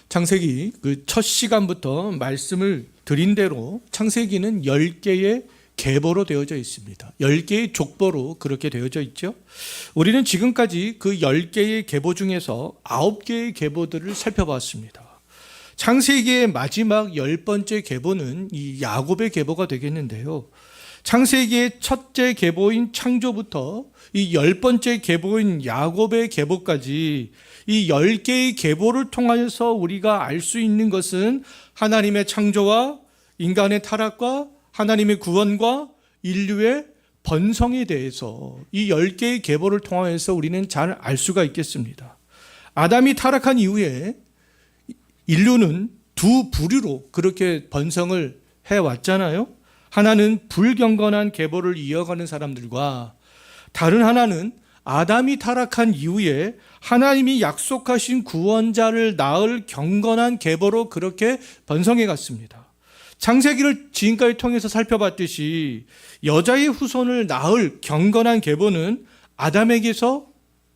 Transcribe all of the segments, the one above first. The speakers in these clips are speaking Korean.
창세기 그 첫 시간부터 말씀을 드린 대로 창세기는 10개의 계보로 되어져 있습니다. 10개의 족보로 그렇게 되어져 있죠. 우리는 지금까지 그 10개의 계보 중에서 9개의 계보들을 살펴봤습니다. 창세기의 마지막 10번째 계보는 이 야곱의 계보가 되겠는데요. 창세기의 첫째 계보인 창조부터 이 10번째 계보인 야곱의 계보까지 이 10개의 계보를 통하여서 우리가 알 수 있는 것은 하나님의 창조와 인간의 타락과 하나님의 구원과 인류의 번성에 대해서 이 10개의 계보를 통하여서 우리는 잘 알 수가 있겠습니다. 아담이 타락한 이후에 인류는 두 부류로 그렇게 번성을 해왔잖아요. 하나는 불경건한 계보를 이어가는 사람들과 다른 하나는 아담이 타락한 이후에 하나님이 약속하신 구원자를 낳을 경건한 계보로 그렇게 번성해 갔습니다. 창세기를 지금까지 통해서 살펴봤듯이 여자의 후손을 낳을 경건한 계보는 아담에게서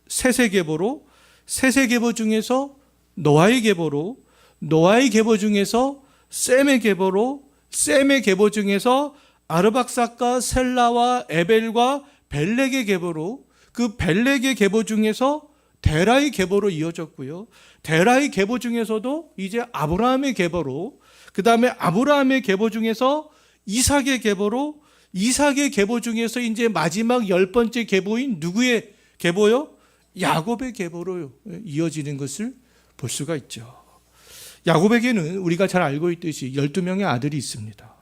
셋의 계보로, 셋의 계보 중에서 노아의 계보로, 노아의 계보 중에서 셈의 계보로, 셈의 계보 중에서 아르박삭과 셀라와 에벨과 벨렉의 계보로, 그 벨렉의 계보 중에서 데라의 계보로 이어졌고요. 데라의 계보 중에서도 이제 아브라함의 계보로, 그 다음에 아브라함의 계보 중에서 이삭의 계보로, 이삭의 계보 중에서 이제 마지막 10번째 계보인 누구의 계보요? 야곱의 계보로 이어지는 것을 볼 수가 있죠. 야곱에게는 우리가 잘 알고 있듯이 12명의 아들이 있습니다.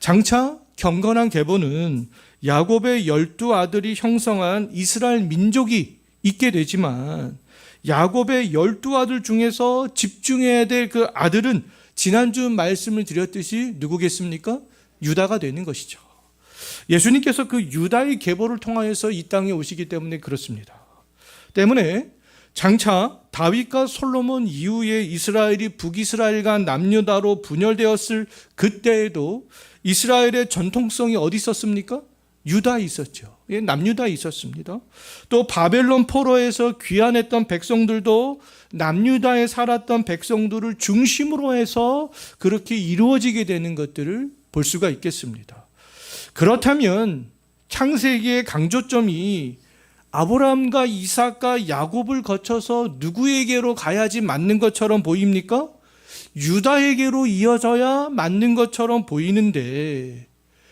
장차 경건한 계보는 야곱의 12아들이 형성한 이스라엘 민족이 있게 되지만 야곱의 12아들 중에서 집중해야 될 그 아들은 지난주 말씀을 드렸듯이 누구겠습니까? 유다가 되는 것이죠. 예수님께서 그 유다의 계보를 통하여서 이 땅에 오시기 때문에 그렇습니다. 때문에 장차 다윗과 솔로몬 이후에 이스라엘이 북이스라엘 간 남유다로 분열되었을 그때에도 이스라엘의 전통성이 어디 있었습니까? 유다에 있었죠. 남유다에 있었습니다. 또 바벨론 포로에서 귀환했던 백성들도 남유다에 살았던 백성들을 중심으로 해서 그렇게 이루어지게 되는 것들을 볼 수가 있겠습니다. 그렇다면 창세기의 강조점이 아브라함과 이삭과 야곱을 거쳐서 누구에게로 가야지 맞는 것처럼 보입니까? 유다에게로 이어져야 맞는 것처럼 보이는데,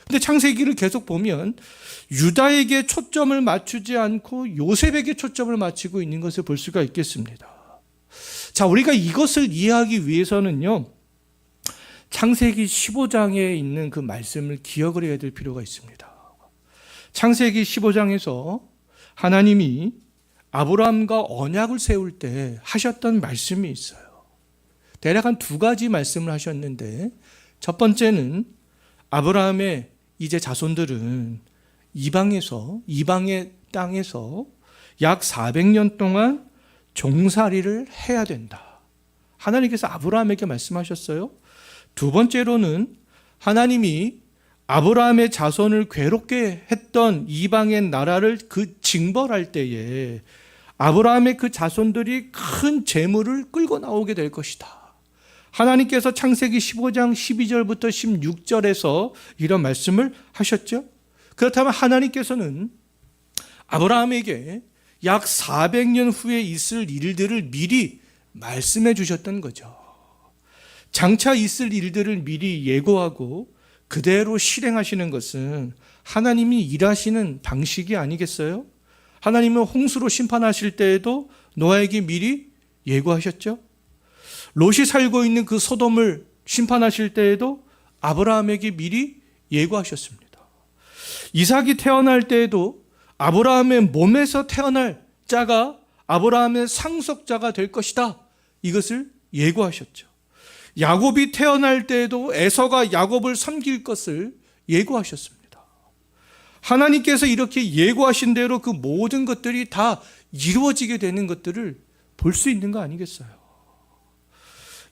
근데 창세기를 계속 보면 유다에게 초점을 맞추지 않고 요셉에게 초점을 맞추고 있는 것을 볼 수가 있겠습니다. 자, 우리가 이것을 이해하기 위해서는요, 창세기 15장에 있는 그 말씀을 기억을 해야 될 필요가 있습니다. 창세기 15장에서 하나님이 아브라함과 언약을 세울 때 하셨던 말씀이 있어요. 대략 한 두 가지 말씀을 하셨는데, 첫 번째는 아브라함의 이제 자손들은 이방의 땅에서 약 400년 동안 종살이를 해야 된다. 하나님께서 아브라함에게 말씀하셨어요. 두 번째로는 하나님이 아브라함의 자손을 괴롭게 했던 이방의 나라를 그 징벌할 때에 아브라함의 그 자손들이 큰 재물을 끌고 나오게 될 것이다. 하나님께서 창세기 15장 12절부터 16절에서 이런 말씀을 하셨죠. 그렇다면 하나님께서는 아브라함에게 약 400년 후에 있을 일들을 미리 말씀해 주셨던 거죠. 장차 있을 일들을 미리 예고하고 그대로 실행하시는 것은 하나님이 일하시는 방식이 아니겠어요? 하나님은 홍수로 심판하실 때에도 노아에게 미리 예고하셨죠. 롯이 살고 있는 그 소돔을 심판하실 때에도 아브라함에게 미리 예고하셨습니다. 이삭이 태어날 때에도 아브라함의 몸에서 태어날 자가 아브라함의 상속자가 될 것이다. 이것을 예고하셨죠. 야곱이 태어날 때에도 에서가 야곱을 섬길 것을 예고하셨습니다. 하나님께서 이렇게 예고하신 대로 그 모든 것들이 다 이루어지게 되는 것들을 볼 수 있는 거 아니겠어요?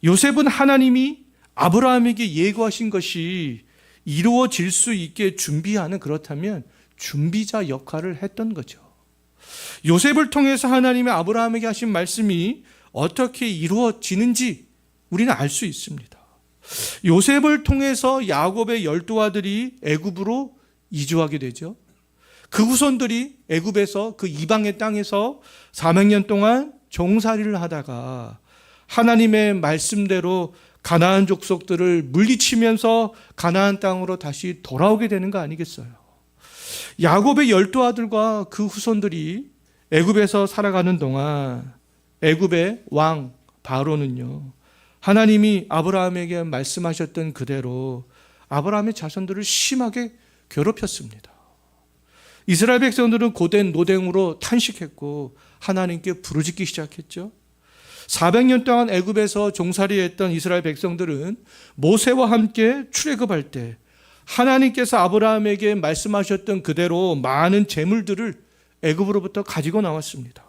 요셉은 하나님이 아브라함에게 예고하신 것이 이루어질 수 있게 준비하는, 그렇다면 준비자 역할을 했던 거죠. 요셉을 통해서 하나님이 아브라함에게 하신 말씀이 어떻게 이루어지는지 우리는 알 수 있습니다. 요셉을 통해서 야곱의 12아들이 애굽으로 이주하게 되죠. 그 후손들이 애굽에서 그 이방의 땅에서 400년 동안 종살이를 하다가 하나님의 말씀대로 가나안 족속들을 물리치면서 가나안 땅으로 다시 돌아오게 되는 거 아니겠어요? 야곱의 12아들과 그 후손들이 애굽에서 살아가는 동안 애굽의 왕 바로는요, 하나님이 아브라함에게 말씀하셨던 그대로 아브라함의 자손들을 심하게 괴롭혔습니다. 이스라엘 백성들은 고된 노동으로 탄식했고 하나님께 부르짖기 시작했죠. 400년 동안 애굽에서 종살이했던 이스라엘 백성들은 모세와 함께 출애굽할 때 하나님께서 아브라함에게 말씀하셨던 그대로 많은 재물들을 애굽으로부터 가지고 나왔습니다.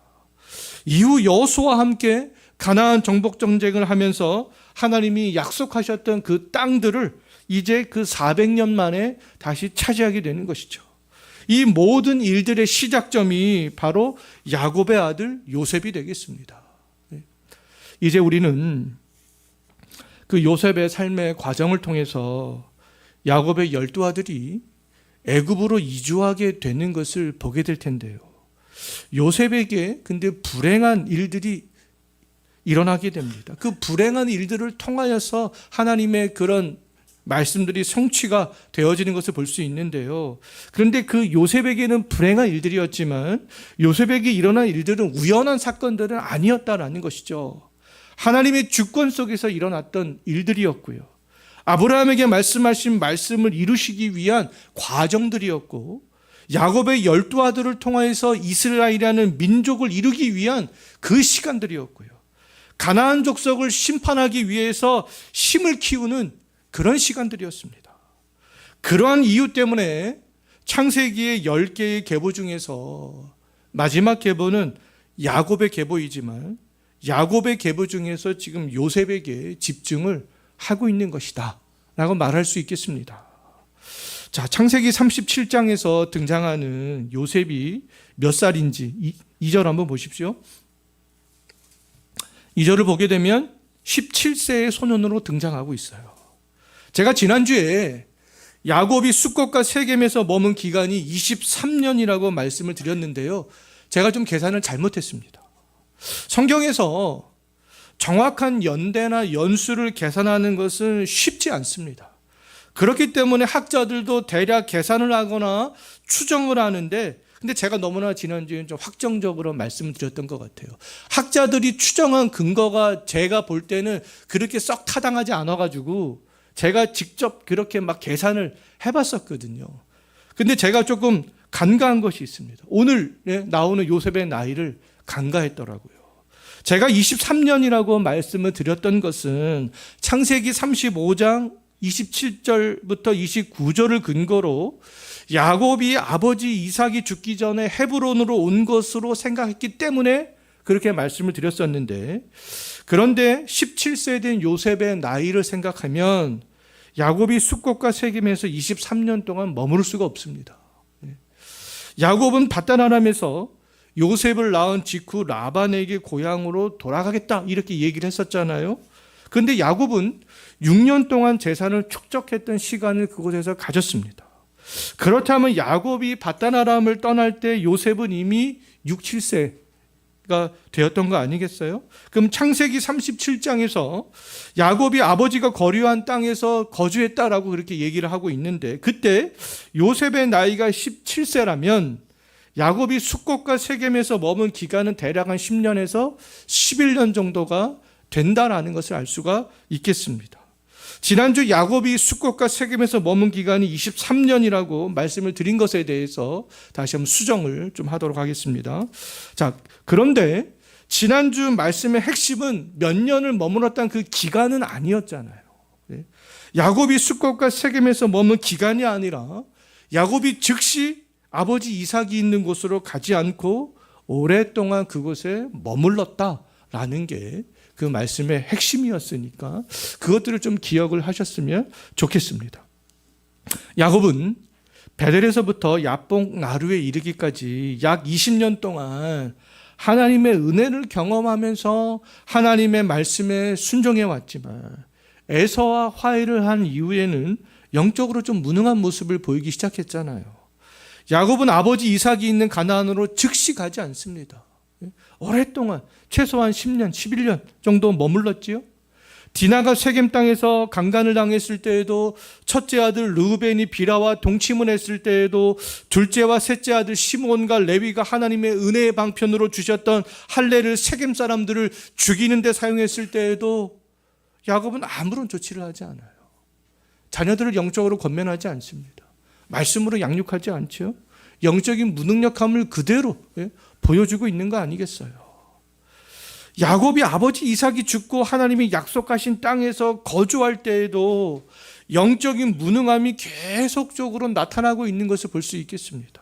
이후 여호수아와 함께 가나안 정복 전쟁을 하면서 하나님이 약속하셨던 그 땅들을 이제 그 400년 만에 다시 차지하게 되는 것이죠. 이 모든 일들의 시작점이 바로 야곱의 아들 요셉이 되겠습니다. 이제 우리는 그 요셉의 삶의 과정을 통해서 야곱의 12아들이 애굽으로 이주하게 되는 것을 보게 될 텐데요. 요셉에게 근데 불행한 일들이 일어나게 됩니다. 그 불행한 일들을 통하여서 하나님의 그런 말씀들이 성취가 되어지는 것을 볼 수 있는데요. 그런데 그 요셉에게는 불행한 일들이었지만 요셉에게 일어난 일들은 우연한 사건들은 아니었다라는 것이죠. 하나님의 주권 속에서 일어났던 일들이었고요. 아브라함에게 말씀하신 말씀을 이루시기 위한 과정들이었고, 야곱의 12아들을 통하여서 이스라엘이라는 민족을 이루기 위한 그 시간들이었고요. 가나안 족속을 심판하기 위해서 힘을 키우는 그런 시간들이었습니다. 그러한 이유 때문에 창세기의 10개의 계보 중에서 마지막 계보는 야곱의 계보이지만 야곱의 계보 중에서 지금 요셉에게 집중을 하고 있는 것이다 라고 말할 수 있겠습니다. 자, 창세기 37장에서 등장하는 요셉이 몇 살인지 2절 한번 보십시오. 2절을 보게 되면 17세의 소년으로 등장하고 있어요. 제가 지난주에 야곱이 숫꽃과 세겜에서 머문 기간이 23년이라고 말씀을 드렸는데요. 제가 좀 계산을 잘못했습니다. 성경에서 정확한 연대나 연수를 계산하는 것은 쉽지 않습니다. 그렇기 때문에 학자들도 대략 계산을 하거나 추정을 하는데, 근데 제가 너무나 지난주에 좀 확정적으로 말씀을 드렸던 것 같아요. 학자들이 추정한 근거가 제가 볼 때는 그렇게 썩 타당하지 않아가지고 제가 직접 그렇게 막 계산을 해봤었거든요. 근데 제가 조금 간과한 것이 있습니다. 오늘 나오는 요셉의 나이를 간과했더라고요. 제가 23년이라고 말씀을 드렸던 것은 창세기 35장 27절부터 29절을 근거로 야곱이 아버지 이삭이 죽기 전에 헤브론으로 온 것으로 생각했기 때문에 그렇게 말씀을 드렸었는데, 그런데 17세 된 요셉의 나이를 생각하면 야곱이 숫꽃과 세겜에서 23년 동안 머무를 수가 없습니다. 야곱은 밧단 아람에서 요셉을 낳은 직후 라반에게 고향으로 돌아가겠다 이렇게 얘기를 했었잖아요. 그런데 야곱은 6년 동안 재산을 축적했던 시간을 그곳에서 가졌습니다. 그렇다면 야곱이 밧단 아람을 떠날 때 요셉은 이미 6, 7세가 되었던 거 아니겠어요? 그럼 창세기 37장에서 야곱이 아버지가 거류한 땅에서 거주했다라고 그렇게 얘기를 하고 있는데, 그때 요셉의 나이가 17세라면 야곱이 숫꽃과 세겜에서 머문 기간은 대략 한 10년에서 11년 정도가 된다라는 것을 알 수가 있겠습니다. 지난주 야곱이 숫꽃과 세겜에서 머문 기간이 23년이라고 말씀을 드린 것에 대해서 다시 한번 수정을 좀 하도록 하겠습니다. 자, 그런데 지난주 말씀의 핵심은 몇 년을 머물렀다는 그 기간은 아니었잖아요. 야곱이 숫꽃과 세겜에서 머문 기간이 아니라 야곱이 즉시 아버지 이삭이 있는 곳으로 가지 않고 오랫동안 그곳에 머물렀다라는 게 그 말씀의 핵심이었으니까 그것들을 좀 기억을 하셨으면 좋겠습니다. 야곱은 베델에서부터 야복 나루에 이르기까지 약 20년 동안 하나님의 은혜를 경험하면서 하나님의 말씀에 순종해 왔지만 에서와 화해를 한 이후에는 영적으로 좀 무능한 모습을 보이기 시작했잖아요. 야곱은 아버지 이삭이 있는 가나안으로 즉시 가지 않습니다. 오랫동안 최소한 10년, 11년 정도 머물렀지요. 디나가 세겜 땅에서 강간을 당했을 때에도 첫째 아들 르우벤이 비라와 동침을 했을 때에도 둘째와 셋째 아들 시몬과 레위가 하나님의 은혜의 방편으로 주셨던 할례를 세겜 사람들을 죽이는 데 사용했을 때에도 야곱은 아무런 조치를 하지 않아요. 자녀들을 영적으로 권면하지 않습니다. 말씀으로 양육하지 않죠. 영적인 무능력함을 그대로 보여주고 있는 거 아니겠어요? 야곱이 아버지 이삭이 죽고 하나님이 약속하신 땅에서 거주할 때에도 영적인 무능함이 계속적으로 나타나고 있는 것을 볼 수 있겠습니다.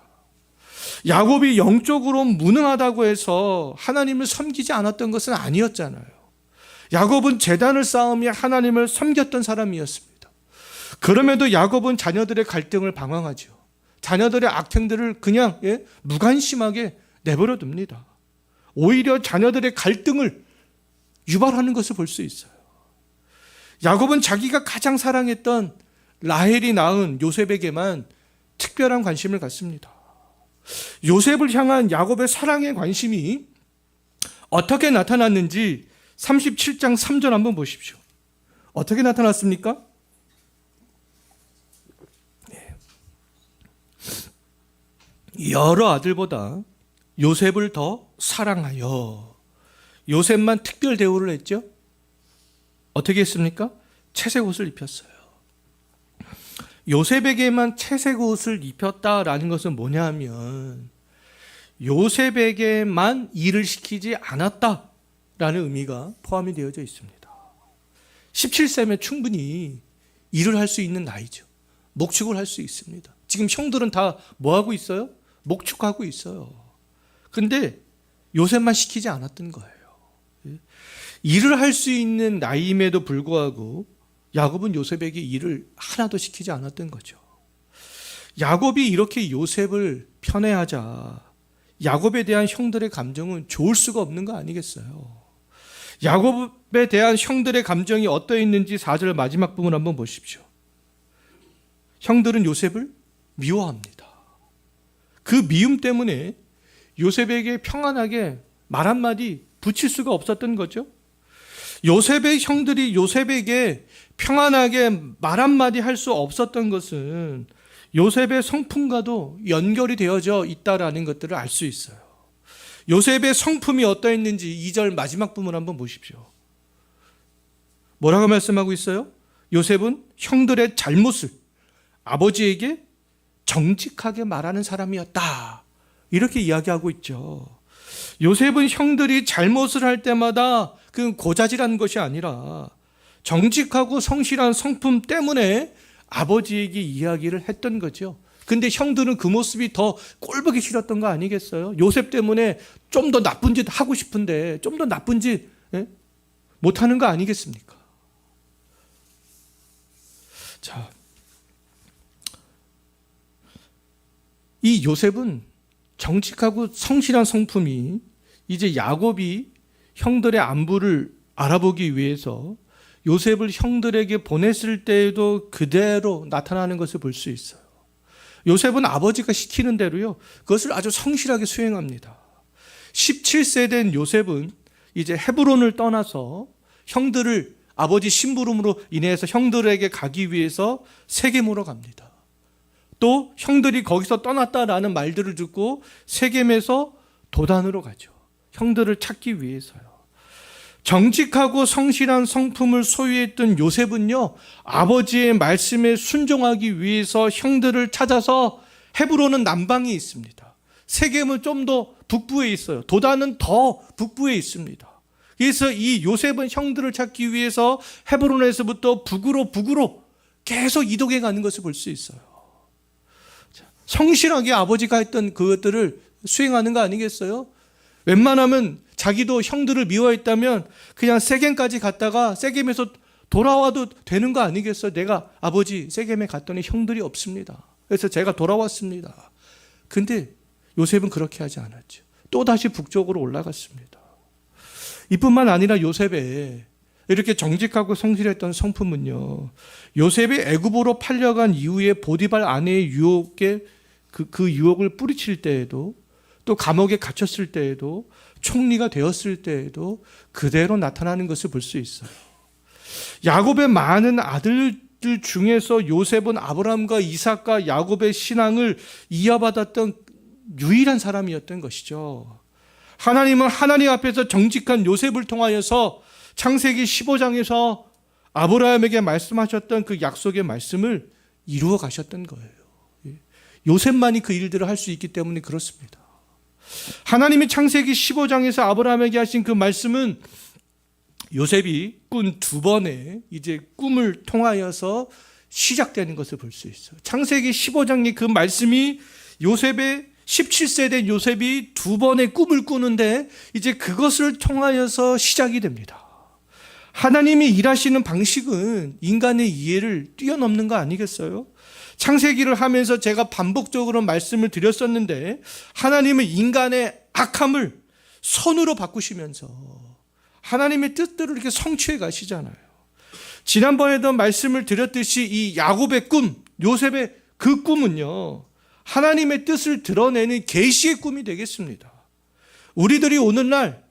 야곱이 영적으로 무능하다고 해서 하나님을 섬기지 않았던 것은 아니었잖아요. 야곱은 제단을 쌓으며 하나님을 섬겼던 사람이었습니다. 그럼에도 야곱은 자녀들의 갈등을 방황하죠. 자녀들의 악행들을 그냥 무관심하게 내버려 둡니다. 오히려 자녀들의 갈등을 유발하는 것을 볼 수 있어요. 야곱은 자기가 가장 사랑했던 라헬이 낳은 요셉에게만 특별한 관심을 갖습니다. 요셉을 향한 야곱의 사랑의 관심이 어떻게 나타났는지 37장 3절 한번 보십시오. 어떻게 나타났습니까? 여러 아들보다 요셉을 더 사랑하여 요셉만 특별 대우를 했죠. 어떻게 했습니까? 채색 옷을 입혔어요. 요셉에게만 채색 옷을 입혔다라는 것은 뭐냐 하면 요셉에게만 일을 시키지 않았다라는 의미가 포함이 되어져 있습니다. 17세면 충분히 일을 할 수 있는 나이죠. 목축을 할 수 있습니다. 지금 형들은 다 뭐하고 있어요? 목축하고 있어요. 근데 요셉만 시키지 않았던 거예요. 일을 할 수 있는 나이임에도 불구하고 야곱은 요셉에게 일을 하나도 시키지 않았던 거죠. 야곱이 이렇게 요셉을 편애하자 야곱에 대한 형들의 감정은 좋을 수가 없는 거 아니겠어요? 야곱에 대한 형들의 감정이 어떠했는지 4절 마지막 부분 한번 보십시오. 형들은 요셉을 미워합니다. 그 미움 때문에 요셉에게 평안하게 말 한마디 붙일 수가 없었던 거죠. 요셉의 형들이 요셉에게 평안하게 말 한마디 할 수 없었던 것은 요셉의 성품과도 연결이 되어져 있다라는 것들을 알 수 있어요. 요셉의 성품이 어떠했는지 2절 마지막 부분 한번 보십시오. 뭐라고 말씀하고 있어요? 요셉은 형들의 잘못을 아버지에게 정직하게 말하는 사람이었다. 이렇게 이야기하고 있죠. 요셉은 형들이 잘못을 할 때마다 그 고자질한 것이 아니라 정직하고 성실한 성품 때문에 아버지에게 이야기를 했던 거죠. 근데 형들은 그 모습이 더 꼴보기 싫었던 거 아니겠어요? 요셉 때문에 좀 더 나쁜 짓 하고 싶은데 좀 더 나쁜 짓 못하는 거 아니겠습니까? 자, 이 요셉은 정직하고 성실한 성품이 이제 야곱이 형들의 안부를 알아보기 위해서 요셉을 형들에게 보냈을 때에도 그대로 나타나는 것을 볼 수 있어요. 요셉은 아버지가 시키는 대로요, 그것을 아주 성실하게 수행합니다. 17세 된 요셉은 이제 헤브론을 떠나서 형들을 아버지 심부름으로 인해서 형들에게 가기 위해서 세겜으로 갑니다. 또 형들이 거기서 떠났다라는 말들을 듣고 세겜에서 도단으로 가죠. 형들을 찾기 위해서요. 정직하고 성실한 성품을 소유했던 요셉은요, 아버지의 말씀에 순종하기 위해서 형들을 찾아서 헤브론은 남방에 있습니다. 세겜은 좀 더 북부에 있어요. 도단은 더 북부에 있습니다. 그래서 이 요셉은 형들을 찾기 위해서 헤브론에서부터 북으로 계속 이동해 가는 것을 볼 수 있어요. 성실하게 아버지가 했던 그것들을 수행하는 거 아니겠어요? 웬만하면 자기도 형들을 미워했다면 그냥 세겜까지 갔다가 세겜에서 돌아와도 되는 거 아니겠어요? 내가 아버지 세겜에 갔더니 형들이 없습니다. 그래서 제가 돌아왔습니다. 근데 요셉은 그렇게 하지 않았죠. 또다시 북쪽으로 올라갔습니다. 이뿐만 아니라 요셉의 이렇게 정직하고 성실했던 성품은요, 요셉이 애굽으로 팔려간 이후에 보디발 아내의 유혹에 그 유혹을 뿌리칠 때에도, 또 감옥에 갇혔을 때에도, 총리가 되었을 때에도 그대로 나타나는 것을 볼 수 있어요. 야곱의 많은 아들들 중에서 요셉은 아브라함과 이삭과 야곱의 신앙을 이어받았던 유일한 사람이었던 것이죠. 하나님은 하나님 앞에서 정직한 요셉을 통하여서 창세기 15장에서 아브라함에게 말씀하셨던 그 약속의 말씀을 이루어 가셨던 거예요. 요셉만이 그 일들을 할 수 있기 때문에 그렇습니다. 하나님이 창세기 15장에서 아브라함에게 하신 그 말씀은 요셉이 꾼 두 번의 이제 꿈을 통하여서 시작되는 것을 볼 수 있어요. 창세기 15장의 그 말씀이 요셉의 17세 된 요셉이 두 번의 꿈을 꾸는데 이제 그것을 통하여서 시작이 됩니다. 하나님이 일하시는 방식은 인간의 이해를 뛰어넘는 거 아니겠어요? 창세기를 하면서 제가 반복적으로 말씀을 드렸었는데 하나님은 인간의 악함을 선으로 바꾸시면서 하나님의 뜻대로 이렇게 성취해 가시잖아요. 지난번에도 말씀을 드렸듯이 이 야곱의 꿈, 요셉의 그 꿈은요, 하나님의 뜻을 드러내는 계시의 꿈이 되겠습니다. 우리들이 오늘날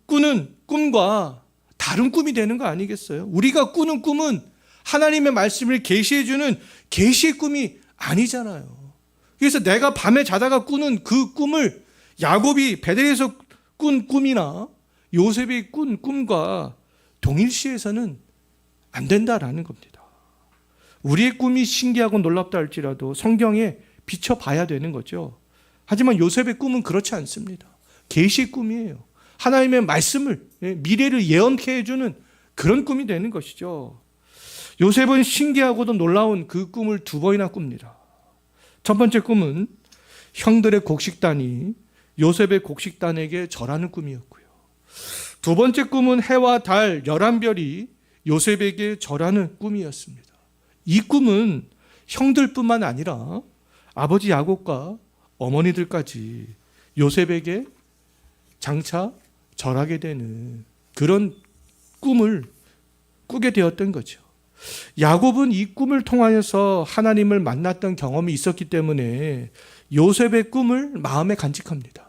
꾸는 꿈과 다른 꿈이 되는 거 아니겠어요? 우리가 꾸는 꿈은 하나님의 말씀을 계시해 주는 계시의 꿈이 아니잖아요. 그래서 내가 밤에 자다가 꾸는 그 꿈을 야곱이 베델에서 꾼 꿈이나 요셉이 꾼 꿈과 동일시해서는 안 된다라는 겁니다. 우리의 꿈이 신기하고 놀랍다 할지라도 성경에 비춰봐야 되는 거죠. 하지만 요셉의 꿈은 그렇지 않습니다. 계시의 꿈이에요. 하나님의 말씀을, 미래를 예언케 해주는 그런 꿈이 되는 것이죠. 요셉은 신기하고도 놀라운 그 꿈을 두 번이나 꿉니다. 첫 번째 꿈은 형들의 곡식단이 요셉의 곡식단에게 절하는 꿈이었고요. 두 번째 꿈은 해와 달 11별이 요셉에게 절하는 꿈이었습니다. 이 꿈은 형들뿐만 아니라 아버지 야곱과 어머니들까지 요셉에게 장차 절하게 되는 그런 꿈을 꾸게 되었던 거죠. 야곱은 이 꿈을 통하여서 하나님을 만났던 경험이 있었기 때문에 요셉의 꿈을 마음에 간직합니다.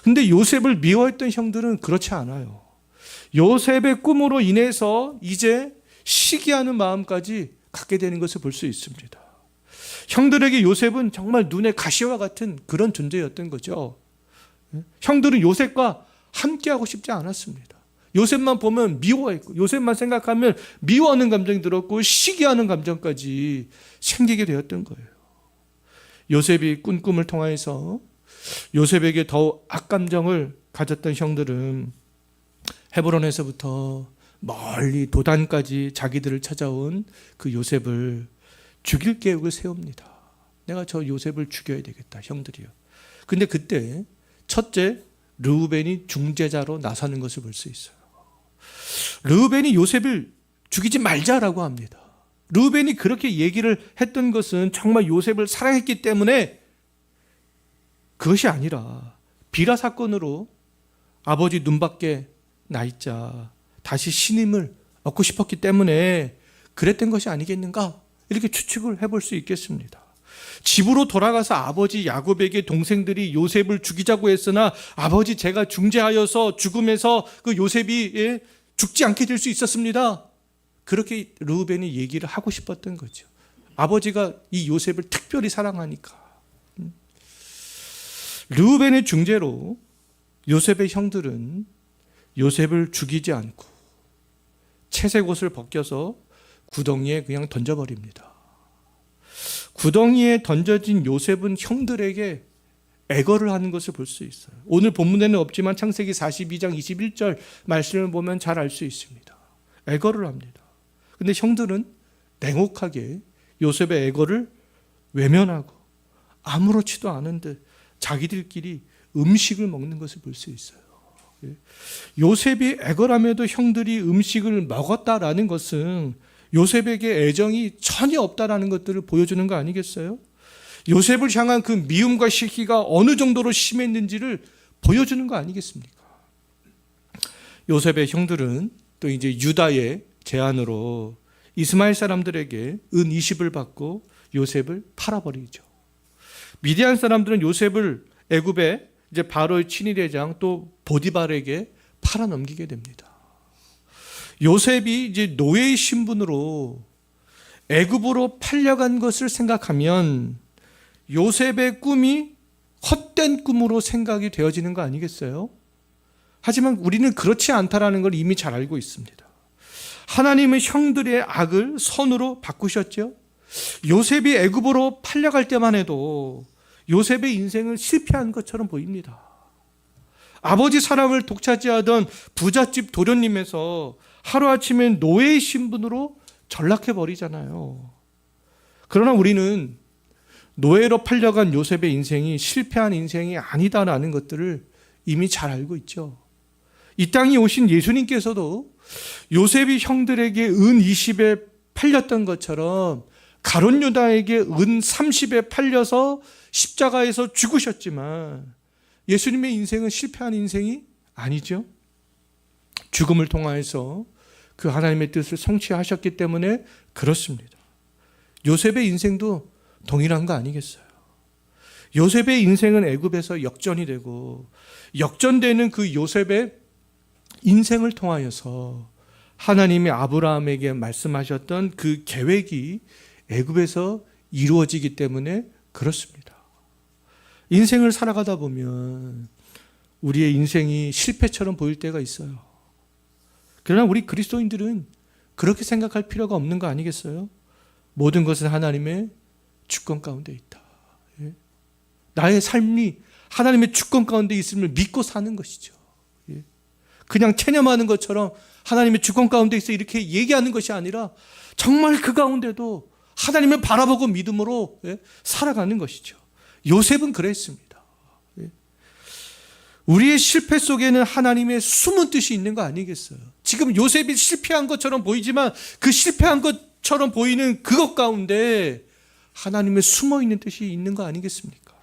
근데 요셉을 미워했던 형들은 그렇지 않아요. 요셉의 꿈으로 인해서 이제 시기하는 마음까지 갖게 되는 것을 볼 수 있습니다. 형들에게 요셉은 정말 눈의 가시와 같은 그런 존재였던 거죠. 형들은 요셉과 함께하고 싶지 않았습니다. 요셉만 보면 미워했고, 요셉만 생각하면 미워하는 감정이 들었고, 시기하는 감정까지 생기게 되었던 거예요. 요셉이 꾼 꿈을 통해서 요셉에게 더욱 악감정을 가졌던 형들은 헤브론에서부터 멀리 도단까지 자기들을 찾아온 그 요셉을 죽일 계획을 세웁니다. 내가 저 요셉을 죽여야 되겠다, 형들이요. 근데 그때 첫째 르우벤이 중재자로 나서는 것을 볼 수 있어요. 르우벤이 요셉을 죽이지 말자라고 합니다. 르우벤이 그렇게 얘기를 했던 것은 정말 요셉을 사랑했기 때문에 그것이 아니라 비라 사건으로 아버지 눈밖에 나 있자 다시 신임을 얻고 싶었기 때문에 그랬던 것이 아니겠는가, 이렇게 추측을 해볼 수 있겠습니다. 집으로 돌아가서 아버지 야곱에게 동생들이 요셉을 죽이자고 했으나 아버지 제가 중재하여서 죽음에서 그 요셉이 죽지 않게 될 수 있었습니다. 그렇게 르우벤이 얘기를 하고 싶었던 거죠. 아버지가 이 요셉을 특별히 사랑하니까. 르우벤의 중재로 요셉의 형들은 요셉을 죽이지 않고 채색 옷을 벗겨서 구덩이에 그냥 던져버립니다. 구덩이에 던져진 요셉은 형들에게 애걸을 하는 것을 볼 수 있어요. 오늘 본문에는 없지만 창세기 42장 21절 말씀을 보면 잘 알 수 있습니다. 애걸을 합니다. 근데 형들은 냉혹하게 요셉의 애걸을 외면하고 아무렇지도 않은 듯 자기들끼리 음식을 먹는 것을 볼 수 있어요. 요셉이 애걸함에도 형들이 음식을 먹었다라는 것은 요셉에게 애정이 전혀 없다라는 것들을 보여주는 거 아니겠어요? 요셉을 향한 그 미움과 시기가 어느 정도로 심했는지를 보여주는 거 아니겠습니까? 요셉의 형들은 또 이제 유다의 제안으로 이스마엘 사람들에게 은 20을 받고 요셉을 팔아버리죠. 미디안 사람들은 요셉을 애굽의 이제 바로의 친위대장 또 보디발에게 팔아 넘기게 됩니다. 요셉이 이제 노예의 신분으로 애굽으로 팔려간 것을 생각하면 요셉의 꿈이 헛된 꿈으로 생각이 되어지는 거 아니겠어요? 하지만 우리는 그렇지 않다라는 걸 이미 잘 알고 있습니다. 하나님은 형들의 악을 선으로 바꾸셨죠. 요셉이 애굽으로 팔려갈 때만 해도 요셉의 인생은 실패한 것처럼 보입니다. 아버지 사랑을 독차지하던 부잣집 도련님에서 하루아침에 노예의 신분으로 전락해버리잖아요. 그러나 우리는 노예로 팔려간 요셉의 인생이 실패한 인생이 아니다라는 것들을 이미 잘 알고 있죠. 이 땅에 오신 예수님께서도 요셉이 형들에게 은 20에 팔렸던 것처럼 가룟 유다에게 은 30에 팔려서 십자가에서 죽으셨지만 예수님의 인생은 실패한 인생이 아니죠. 죽음을 통하여서 그 하나님의 뜻을 성취하셨기 때문에 그렇습니다. 요셉의 인생도 동일한 거 아니겠어요? 요셉의 인생은 애굽에서 역전이 되고 역전되는 그 요셉의 인생을 통하여서 하나님이 아브라함에게 말씀하셨던 그 계획이 애굽에서 이루어지기 때문에 그렇습니다. 인생을 살아가다 보면 우리의 인생이 실패처럼 보일 때가 있어요. 그러나 우리 그리스도인들은 그렇게 생각할 필요가 없는 거 아니겠어요? 모든 것은 하나님의 주권 가운데 있다. 나의 삶이 하나님의 주권 가운데 있음을 믿고 사는 것이죠. 그냥 체념하는 것처럼 하나님의 주권 가운데 있어 이렇게 얘기하는 것이 아니라 정말 그 가운데도 하나님을 바라보고 믿음으로 살아가는 것이죠. 요셉은 그랬습니다. 우리의 실패 속에는 하나님의 숨은 뜻이 있는 거 아니겠어요? 지금 요셉이 실패한 것처럼 보이지만 그 실패한 것처럼 보이는 그것 가운데 하나님의 숨어 있는 뜻이 있는 거 아니겠습니까?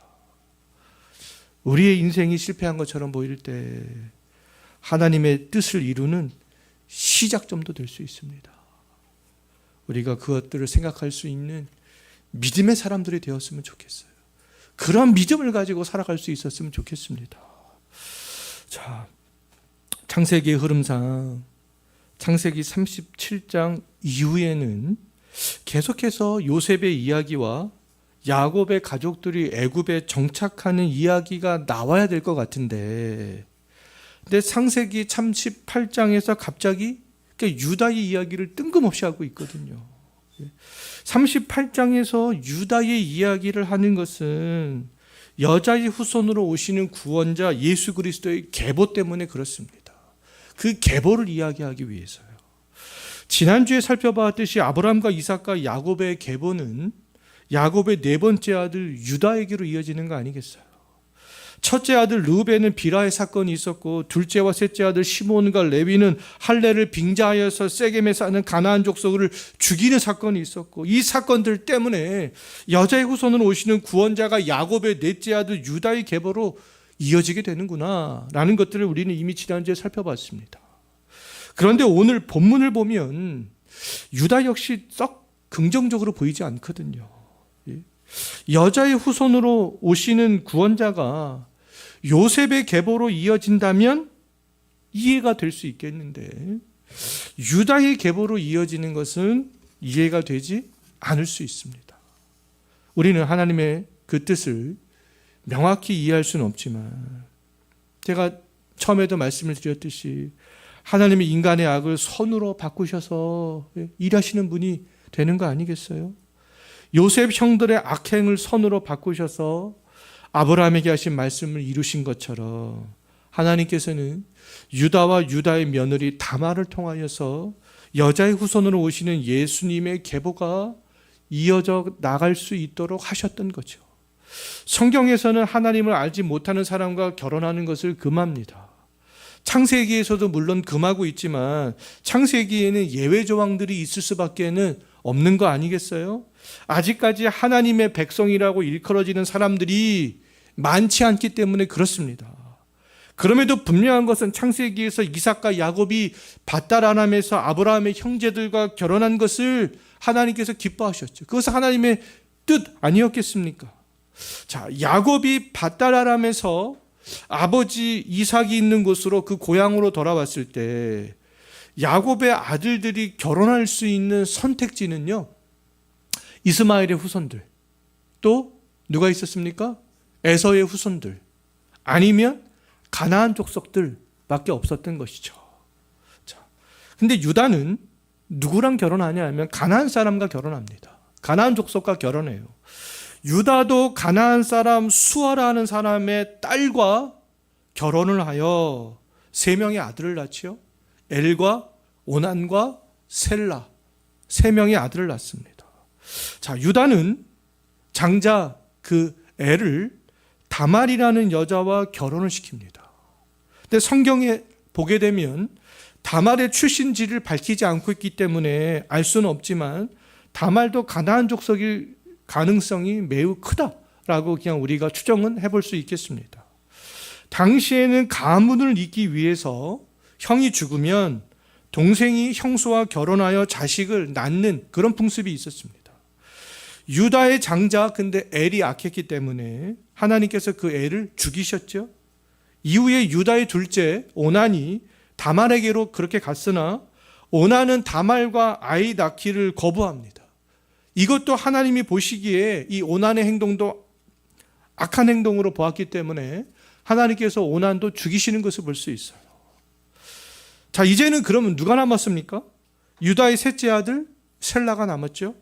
우리의 인생이 실패한 것처럼 보일 때 하나님의 뜻을 이루는 시작점도 될 수 있습니다. 우리가 그것들을 생각할 수 있는 믿음의 사람들이 되었으면 좋겠어요. 그런 믿음을 가지고 살아갈 수 있었으면 좋겠습니다. 자, 창세기의 흐름상 창세기 37장 이후에는 계속해서 요셉의 이야기와 야곱의 가족들이 애굽에 정착하는 이야기가 나와야 될 것 같은데, 근데 창세기 38장에서 갑자기 유다의 이야기를 뜬금없이 하고 있거든요. 38장에서 유다의 이야기를 하는 것은 여자의 후손으로 오시는 구원자 예수 그리스도의 계보 때문에 그렇습니다. 그 계보를 이야기하기 위해서요. 지난주에 살펴봤듯이 아브라함과 이삭과 야곱의 계보는 야곱의 네 번째 아들 유다에게로 이어지는 거 아니겠어요? 첫째 아들 르우벤은 비라의 사건이 있었고, 둘째와 셋째 아들 시몬과 레위는 할례를 빙자하여서 세겜에 사는 가나안 족속을 죽이는 사건이 있었고, 이 사건들 때문에 여자의 후손으로 오시는 구원자가 야곱의 넷째 아들 유다의 계보로 이어지게 되는구나 라는 것들을 우리는 이미 지난주에 살펴봤습니다. 그런데 오늘 본문을 보면 유다 역시 썩 긍정적으로 보이지 않거든요. 여자의 후손으로 오시는 구원자가 요셉의 계보로 이어진다면 이해가 될 수 있겠는데, 유다의 계보로 이어지는 것은 이해가 되지 않을 수 있습니다. 우리는 하나님의 그 뜻을 명확히 이해할 수는 없지만, 제가 처음에도 말씀을 드렸듯이 하나님이 인간의 악을 선으로 바꾸셔서 일하시는 분이 되는 거 아니겠어요? 요셉 형들의 악행을 선으로 바꾸셔서 아브라함에게 하신 말씀을 이루신 것처럼 하나님께서는 유다와 유다의 며느리 다말을 통하여서 여자의 후손으로 오시는 예수님의 계보가 이어져 나갈 수 있도록 하셨던 거죠. 성경에서는 하나님을 알지 못하는 사람과 결혼하는 것을 금합니다. 창세기에서도 물론 금하고 있지만 창세기에는 예외 조항들이 있을 수밖에는 없는 거 아니겠어요? 아직까지 하나님의 백성이라고 일컬어지는 사람들이 많지 않기 때문에 그렇습니다. 그럼에도 분명한 것은 창세기에서 이삭과 야곱이 밧다라람에서 아브라함의 형제들과 결혼한 것을 하나님께서 기뻐하셨죠. 그것은 하나님의 뜻 아니었겠습니까? 자, 야곱이 밧다라람에서 아버지 이삭이 있는 곳으로 그 고향으로 돌아왔을 때 야곱의 아들들이 결혼할 수 있는 선택지는요, 이스마엘의 후손들, 또 누가 있었습니까? 에서의 후손들, 아니면 가나안 족속들밖에 없었던 것이죠. 자, 근데 유다는 누구랑 결혼하냐 하면 가나안 사람과 결혼합니다. 가나안 족속과 결혼해요. 유다도 가나안 사람 수아라는 사람의 딸과 결혼을 하여 3명의 아들을 낳지요. 엘과 오난과 셀라, 3명의 아들을 낳습니다. 자, 유다는 장자 그 엘을 다말이라는 여자와 결혼을 시킵니다. 근데 성경에 보게 되면 다말의 출신지를 밝히지 않고 있기 때문에 알 수는 없지만 다말도 가나안 족속일 가능성이 매우 크다라고 그냥 우리가 추정은 해볼 수 있겠습니다. 당시에는 가문을 잇기 위해서 형이 죽으면 동생이 형수와 결혼하여 자식을 낳는 그런 풍습이 있었습니다. 유다의 장자 근데 엘이 악했기 때문에 하나님께서 그 엘을 죽이셨죠. 이후에 유다의 둘째 오난이 다말에게로 그렇게 갔으나 오난은 다말과 아이 낳기를 거부합니다. 이것도 하나님이 보시기에 이 오난의 행동도 악한 행동으로 보았기 때문에 하나님께서 오난도 죽이시는 것을 볼 수 있어요. 자, 이제는 그러면 누가 남았습니까? 유다의 셋째 아들 셀라가 남았죠.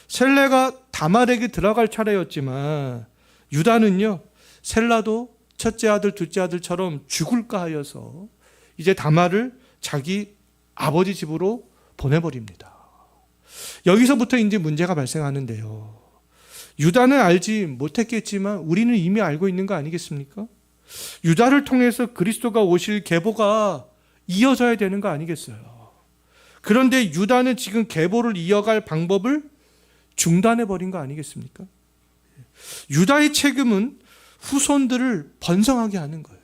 셀라가 다말에게 들어갈 차례였지만 유다는요, 셀라도 첫째 아들 둘째 아들처럼 죽을까 하여서 이제 다말을 자기 아버지 집으로 보내버립니다. 여기서부터 이제 문제가 발생하는데요. 유다는 알지 못했겠지만 우리는 이미 알고 있는 거 아니겠습니까? 유다를 통해서 그리스도가 오실 계보가 이어져야 되는 거 아니겠어요? 그런데 유다는 지금 계보를 이어갈 방법을 중단해버린 거 아니겠습니까? 유다의 책임은 후손들을 번성하게 하는 거예요.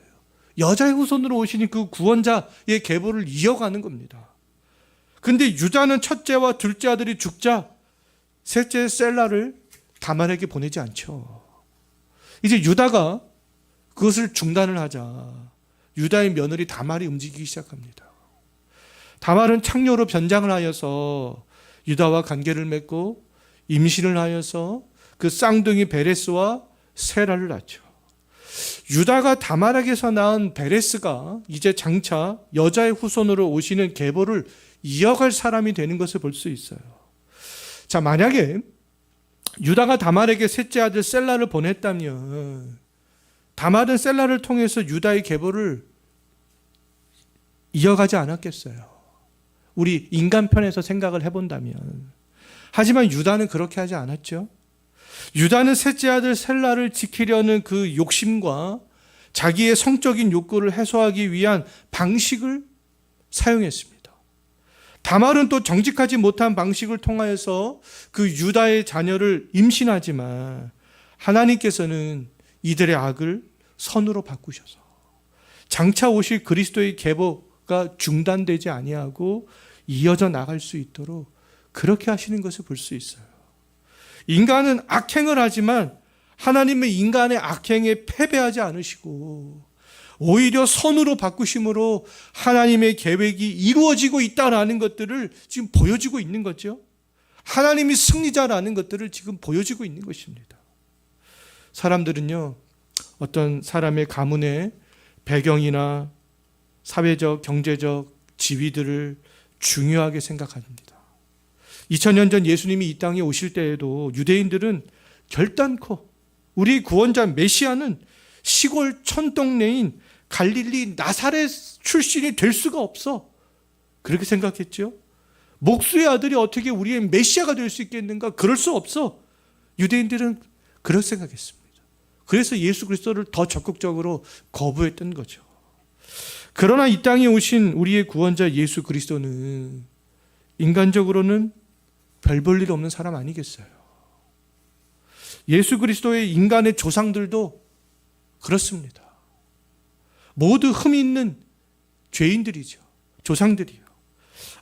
여자의 후손으로 오시니 그 구원자의 계보를 이어가는 겁니다. 근데 유다는 첫째와 둘째 아들이 죽자 셋째 셀라를 다말에게 보내지 않죠. 이제 유다가 그것을 중단을 하자 유다의 며느리 다말이 움직이기 시작합니다. 다말은 창녀로 변장을 하여서 유다와 관계를 맺고 임신을 하여서 그 쌍둥이 베레스와 세라를 낳죠. 유다가 다말에게서 낳은 베레스가 이제 장차 여자의 후손으로 오시는 계보를 이어갈 사람이 되는 것을 볼 수 있어요. 자, 만약에 유다가 다말에게 셋째 아들 셀라를 보냈다면 다말은 셀라를 통해서 유다의 계보를 이어가지 않았겠어요. 우리 인간편에서 생각을 해본다면. 하지만 유다는 그렇게 하지 않았죠. 유다는 셋째 아들 셀라를 지키려는 그 욕심과 자기의 성적인 욕구를 해소하기 위한 방식을 사용했습니다. 다말은 또 정직하지 못한 방식을 통하여서 그 유다의 자녀를 임신하지만 하나님께서는 이들의 악을 선으로 바꾸셔서 장차 오실 그리스도의 계보가 중단되지 아니하고 이어져 나갈 수 있도록 그렇게 하시는 것을 볼 수 있어요. 인간은 악행을 하지만 하나님의 인간의 악행에 패배하지 않으시고 오히려 선으로 바꾸심으로 하나님의 계획이 이루어지고 있다는 것들을 지금 보여주고 있는 거죠. 하나님이 승리자라는 것들을 지금 보여주고 있는 것입니다. 사람들은요, 어떤 사람의 가문의 배경이나 사회적, 경제적 지위들을 중요하게 생각합니다. 2000년 전 예수님이 이 땅에 오실 때에도 유대인들은 결단코 우리 구원자 메시아는 시골 촌동네인 갈릴리 나사렛 출신이 될 수가 없어. 그렇게 생각했죠. 목수의 아들이 어떻게 우리의 메시아가 될 수 있겠는가? 그럴 수 없어. 유대인들은 그렇게 생각했습니다. 그래서 예수 그리스도를 더 적극적으로 거부했던 거죠. 그러나 이 땅에 오신 우리의 구원자 예수 그리스도는 인간적으로는 별 볼 일 없는 사람 아니겠어요? 예수 그리스도의 인간의 조상들도 그렇습니다. 모두 흠이 있는 죄인들이죠. 조상들이요.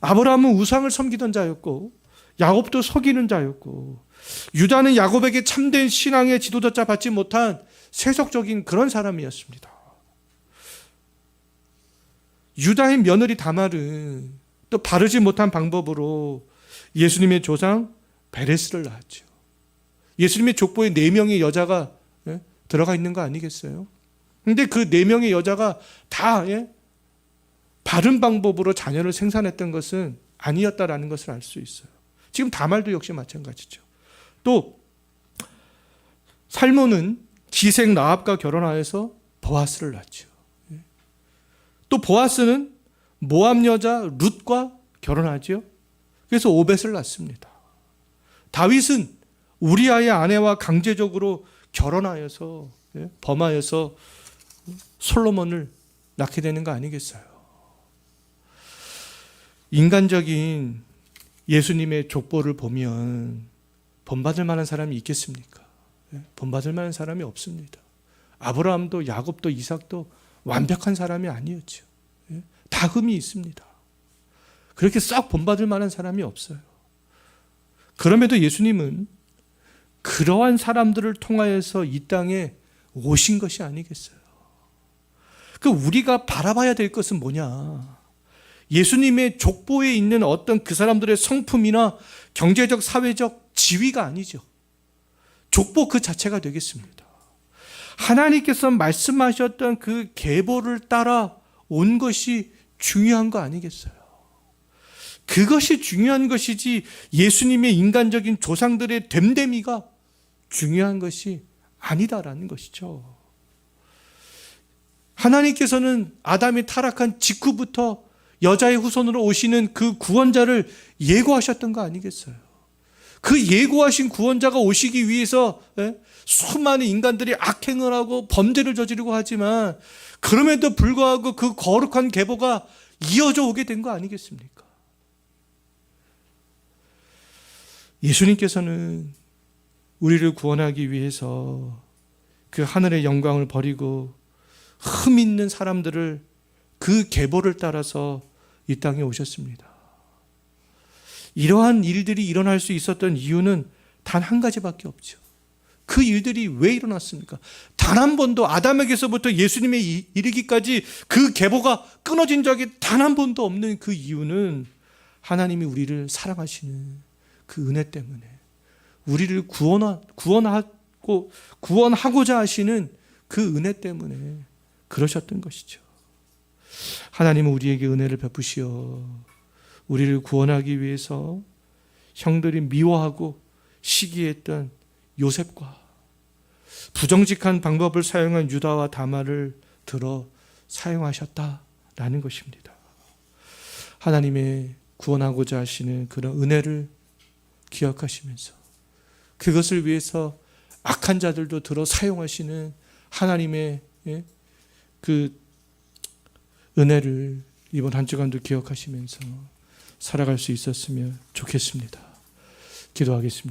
아브라함은 우상을 섬기던 자였고 야곱도 속이는 자였고 유다는 야곱에게 참된 신앙의 지도자자 받지 못한 세속적인 그런 사람이었습니다. 유다의 며느리 다말은 또 바르지 못한 방법으로 예수님의 조상 베레스를 낳았죠. 예수님의 족보에 4명의 여자가 들어가 있는 거 아니겠어요? 그런데 그 4명의 여자가 다 바른 방법으로 자녀를 생산했던 것은 아니었다라는 것을 알 수 있어요. 지금 다말도 역시 마찬가지죠. 또 살몬은 기생 라합과 결혼하여서 보아스를 낳죠. 또 보아스는 모압 여자 룻과 결혼하죠. 그래서 오벳을 낳습니다. 다윗은 우리아의 아내와 강제적으로 결혼하여서 범하여서 솔로몬을 낳게 되는 거 아니겠어요? 인간적인 예수님의 족보를 보면 본받을 만한 사람이 있겠습니까? 본받을 만한 사람이 없습니다. 아브라함도 야곱도 이삭도 완벽한 사람이 아니었죠. 다 흠이 있습니다. 그렇게 싹 본받을 만한 사람이 없어요. 그럼에도 예수님은 그러한 사람들을 통하여서 이 땅에 오신 것이 아니겠어요? 우리가 바라봐야 될 것은 뭐냐? 예수님의 족보에 있는 어떤 그 사람들의 성품이나 경제적, 사회적 지위가 아니죠. 족보 그 자체가 되겠습니다. 하나님께서 말씀하셨던 그 계보를 따라 온 것이 중요한 거 아니겠어요? 그것이 중요한 것이지 예수님의 인간적인 조상들의 됨됨이가 중요한 것이 아니다라는 것이죠. 하나님께서는 아담이 타락한 직후부터 여자의 후손으로 오시는 그 구원자를 예고하셨던 거 아니겠어요? 그 예고하신 구원자가 오시기 위해서 수많은 인간들이 악행을 하고 범죄를 저지르고 하지만 그럼에도 불구하고 그 거룩한 계보가 이어져 오게 된 거 아니겠습니까? 예수님께서는 우리를 구원하기 위해서 그 하늘의 영광을 버리고 흠 있는 사람들을 그 계보를 따라서 이 땅에 오셨습니다. 이러한 일들이 일어날 수 있었던 이유는 단 한 가지밖에 없죠. 그 일들이 왜 일어났습니까? 단 한 번도 아담에게서부터 예수님에 이르기까지 그 계보가 끊어진 적이 단 한 번도 없는 그 이유는 하나님이 우리를 사랑하시는 그 은혜 때문에 우리를 구원하고자 하시는 그 은혜 때문에 그러셨던 것이죠. 하나님은 우리에게 은혜를 베푸시어 우리를 구원하기 위해서 형들이 미워하고 시기했던 요셉과 부정직한 방법을 사용한 유다와 다말을 들어 사용하셨다라는 것입니다. 하나님의 구원하고자 하시는 그런 은혜를 기억하시면서 그것을 위해서 악한 자들도 들어 사용하시는 하나님의 그 은혜를 이번 한 주간도 기억하시면서 살아갈 수 있었으면 좋겠습니다. 기도하겠습니다.